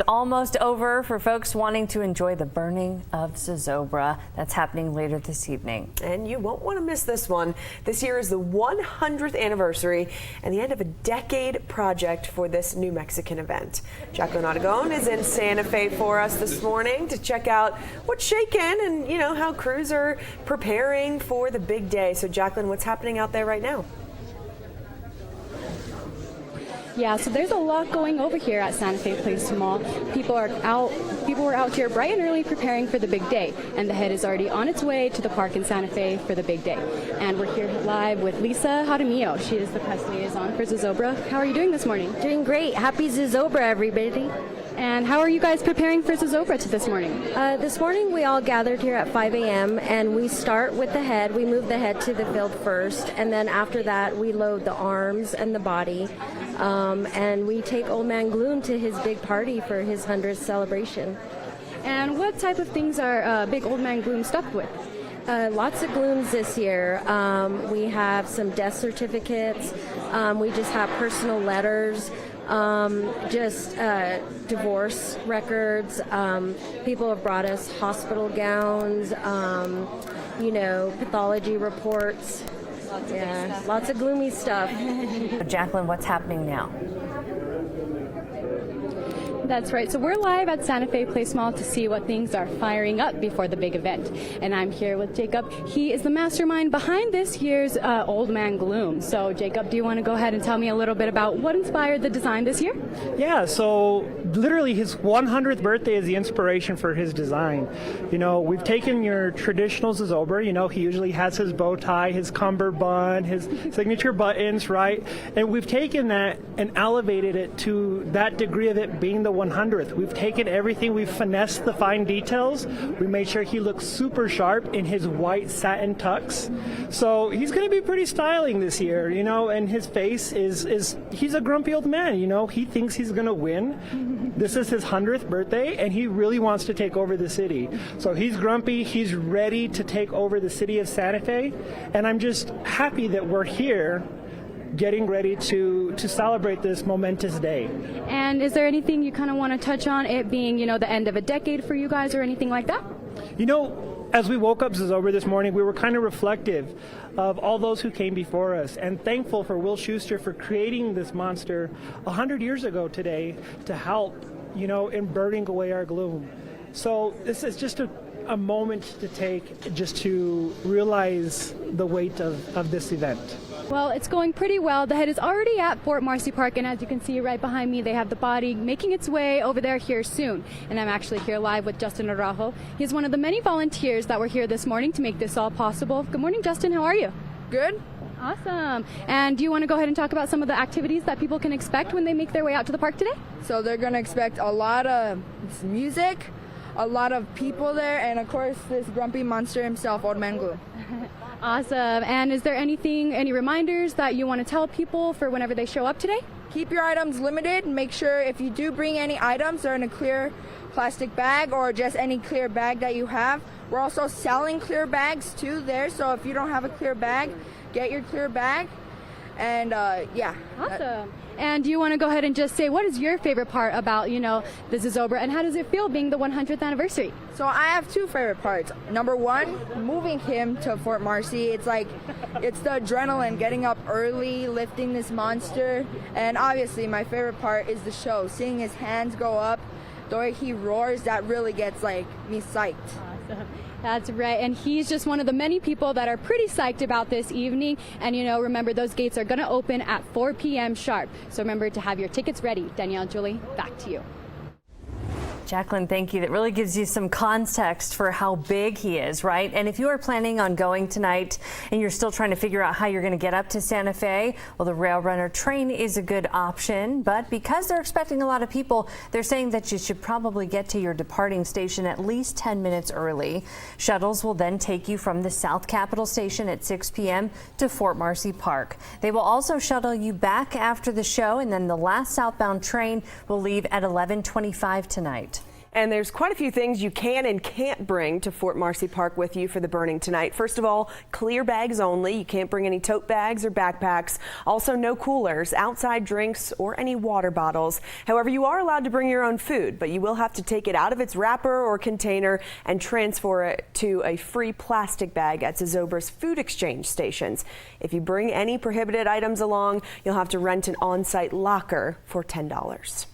almost over for folks wanting to enjoy the burning of Zozobra. That's happening later this evening. And you won't want to miss this one. This year is the 100th anniversary and the end of a decade project for this New Mexican event. Jacqueline Aragon is in Santa Fe for us this morning to check out what's shaking and, how crews are preparing for the big day. So, Jacqueline, what's happening out there right now? Yeah, so there's a lot going over here at Santa Fe Place Mall. People were out here bright and early preparing for the big day, and the head is already on its way to the park in Santa Fe for the big day. And we're here live with Lisa Jaramillo. She is the press liaison for Zozobra. How are you doing this morning? Doing great. Happy Zozobra, everybody. And how are you guys preparing for Zozobra this morning? This morning we all gathered here at 5 a.m. and we start with the head. We move the head to the field first, and then after that we load the arms and the body. And we take Old Man Gloom to his big party for his 100th celebration. And what type of things are Big Old Man Gloom stuffed with? Lots of glooms this year. We have some death certificates. We just have personal letters. Divorce records. People have brought us hospital gowns, pathology reports. Lots of gloomy stuff. Jacqueline, what's happening now? That's right. So we're live at Santa Fe Place Mall to see what things are firing up before the big event. And I'm here with Jacob. He is the mastermind behind this year's Old Man Gloom. So Jacob, do you want to go ahead and tell me a little bit about what inspired the design this year? Yeah, so literally his 100th birthday is the inspiration for his design. We've taken your traditional Zozobra. He usually has his bow tie, his cummerbund, his signature buttons, right? And we've taken that and elevated it to that degree of it being the 100th. We've taken everything, we've finessed the fine details. We made sure he looks super sharp in his white satin tux. So he's going to be pretty styling this year, and his face is he's a grumpy old man, he thinks he's going to win. This is his 100th birthday and he really wants to take over the city. So he's grumpy, he's ready to take over the city of Santa Fe, and I'm just happy that we're here getting ready to celebrate this momentous day. And is there anything you kind of want to touch on, it being, the end of a decade for you guys or anything like that? As we woke up Zozobra this morning, we were kind of reflective of all those who came before us and thankful for Will Schuster for creating this monster 100 years ago today to help, in burning away our gloom. So this is just a moment to take just to realize the weight of this event. Well, it's going pretty well. The head is already at Fort Marcy Park, and as you can see right behind me, they have the body making its way over there here soon. And I'm actually here live with Justin Araujo. He's one of the many volunteers that were here this morning to make this all possible. Good morning, Justin. How are you? Good. Awesome. And do you want to go ahead and talk about some of the activities that people can expect when they make their way out to the park today? So they're going to expect a lot of music, a lot of people there, and of course this grumpy monster himself, Old Man Gloom. Awesome. And is there any reminders that you want to tell people for whenever they show up today? Keep your items limited. Make sure if you do bring any items, they're in a clear plastic bag or just any clear bag that you have. We're also selling clear bags too there, so if you don't have a clear bag, get your clear bag. And Awesome. And do you want to go ahead and just say, what is your favorite part about, the Zozobra, and how does it feel being the 100th anniversary? So I have two favorite parts. Number one, moving him to Fort Marcy. It's the adrenaline, getting up early, lifting this monster. And obviously my favorite part is the show. Seeing his hands go up, the way he roars, that really gets me psyched. Awesome. That's right, and he's just one of the many people that are pretty psyched about this evening. And remember, those gates are going to open at 4 p.m. sharp. So remember to have your tickets ready. Danielle, Julie, back to you. Jacqueline, thank you. That really gives you some context for how big he is, right? And if you are planning on going tonight and you're still trying to figure out how you're going to get up to Santa Fe, well, the Rail Runner train is a good option. But because they're expecting a lot of people, they're saying that you should probably get to your departing station at least 10 minutes early. Shuttles will then take you from the South Capitol Station at 6 p.m. to Fort Marcy Park. They will also shuttle you back after the show, and then the last southbound train will leave at 11:25 tonight. And there's quite a few things you can and can't bring to Fort Marcy Park with you for the burning tonight. First of all, clear bags only. You can't bring any tote bags or backpacks. Also, no coolers, outside drinks, or any water bottles. However, you are allowed to bring your own food, but you will have to take it out of its wrapper or container and transfer it to a free plastic bag at Zozobra's food exchange stations. If you bring any prohibited items along, you'll have to rent an on-site locker for $10.